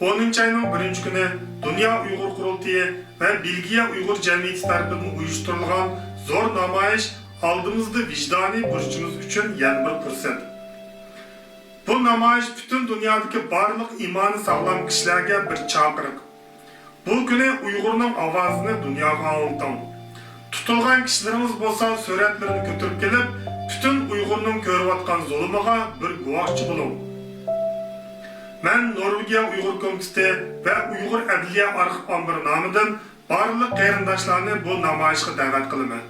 10 ayının 1 günü Dünya Uygur Kurultayı ve Belgiya Uygur Cemiyeti tarafından uyuşturulgan zor namayış aldığımızda vicdani burcumuz için yeni bir fırsat. Bu namayış bütün dünyadaki barlık imanı sağlam kişilerge bir çağırık. Bu günü Uygur'un avazını dünyaya anlatan. Tutulgan kişilerimiz bolsa suretlerini götürüp gelip bütün Uygur'un görüvatkan zulümüge bir guvahçı bulun. Ben Norvegiya Uygur Komiteti ve Uygur Adliya Arxiv Ambiri namıdan barlıq qeyrindaşlarını bu namayışga davet kılıman.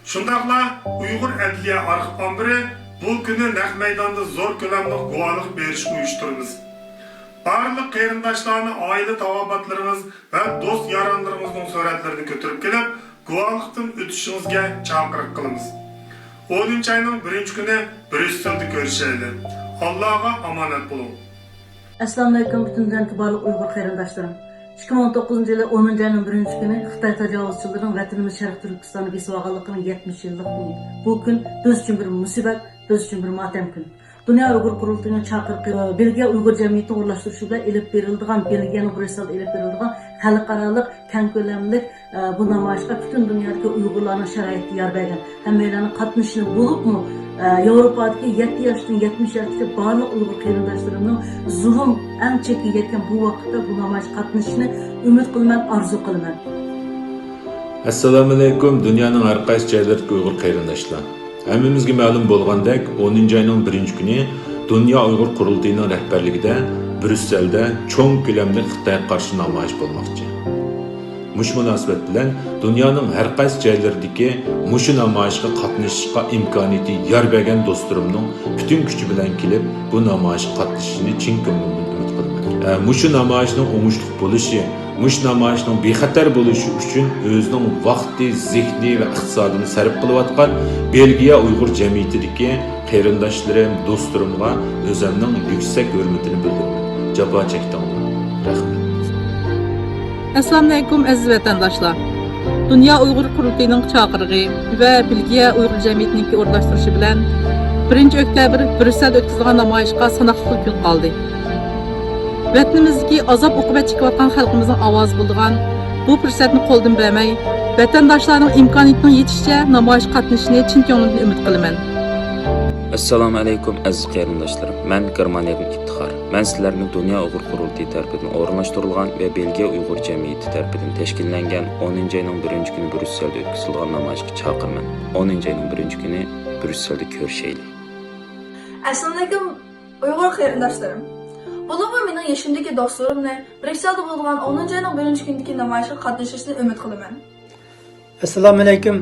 Şundaqla Uygur Adliya Arxiv Ambiri bu günü naq meydanda zor kölemlik guvalık beriş uyuşturumuz. Barlıq qeyrindaşlarını aile tavabatlarımız ve dost yaranlarımızın suretlerini götürüp gelip guvalıqdan ötüşünüzge çağırık kılımız. 10 ayının 1 günü Brüssel'de görüşeyle. Allah'a amanet bulun. Assalamu alaykum bütün dünyadaki barlıq Uygur qeyrindaşlarım. 2019 yılı 10 ayının 1 günü Xitay təcavüzçülərinin vətənimiz Şərq Türkistanı besib alğanlığının 70 yıllık günü. Bu gün biz için bir musibet, biz için bir matem günü. Dünya Uygur Kurultayının çağırığı Belgiya Uygur Cemiyeti uğurlaştırışıyla elip verildiğin, Belgiya'nın Brüssel'de elip verildiğin xalqaralık, keng kölemlik bu namayışqa bütün dünyadaki Uygurların şəraiti yar bergen. Həmmələrin qatnışını bulup mu Avrupa'daki 7 yaşdan 70 yaşdaki barlıq Uygur qeyrindaşlarının zulüm en çeki yetken bu vakitte bu namayış qatnışını ümit kılman, arzu kılman. Assalamu alaykum dünyanın har qaysi joylaridagi Uyg'ur qarindoshlar. Hammamizga ma'lum bo'lgandek 10 ayning 1 kuni Dünya Uyg'ur Qurultayining rahbarligida Brüsselda cho'ng ko'lamli Xitoyga qarshi namoyish bo'lmoqchi. Mush munosabat bilan dunyoning har qaysi joylaridagi mushu namoyishga qatnashishga imkoniyati yor bergan do'stlarimning butun kuchi bilan kelib bu namoyishga qatnashishini chin ko'nglimdan umid qilaman. Mushu namoyishning o'ngishli bo'lishi, mush namoyishning bexatar bo'lishi uchun o'zining vaqti, zehni va iqtisodini sarf qilayotgan Belgiya Uyg'ur jamiyatidagi qarindoshlarim, do'stlarimga o'zimning yuksak hurmatini bildiraman. Jabo chekdinglar. Rahmat. Assalamu alaykum aziz vatandaşlar. Dünya Uygur Kurultayının çağırığı ve Belgiya Uygur Cemiyeti'nin uğurlaştırışı bilen 1 oktyabr Brüssel'de ötküzülgen namayışqa sanaqlı gün kaldı. Vatanimizdeki azap uqubat çekiyotgan xalqimizning ovozi bo'lgan bu fursatni qo'ldan bermay, vatandoshlarning imkoniyatining yetishicha namoyish qatnashishini chin ko'nglimdan umid qilaman. Assalomu alaykum aziz qarindoshlarim. Men Germaniyadan iftixor. Men sizlarni Dünya Uygur Kurultayi tarafidan o'rinlashtirilgan va Belgiya Uyg'ur jamiyati tarafidan tashkillangan 10 ayning 1 kuni Brüsselda o'tkazilgan namoyishga chaqiraman. 10 ayning 1 kuni Brüsselda ko'rishaylik. Assalomu alaykum Uyg'ur qarindoshlarım. Bulunma mening yaşımdaki dostlarımla Brüksel'de bulunan 10 ayının 1 gündeki namayışa qatnashishni umid qilaman. Assalamu alaykum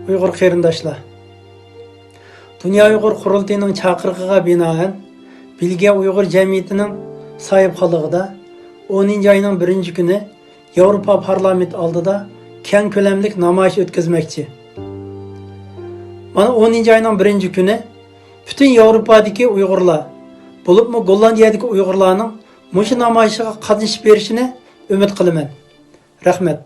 Uyg'ur qarindoshlar. Dünya Uygur Kurultayining chaqirig'iga binoan Belgiya Uyg'ur jamiyatining sohibxonligida 10 ayning 1 kuni Yevropa parlamenti oldida keng ko'lamlik namoyish o'tkazmoqchi. Mana 10 ayning 1 kuni bütün Yevropadagi Uyg'urlar bo'libmi Gollandiyadagi Uyg'urlarning mushu namoyishga qatnashib berishini umid qilaman. Rahmat.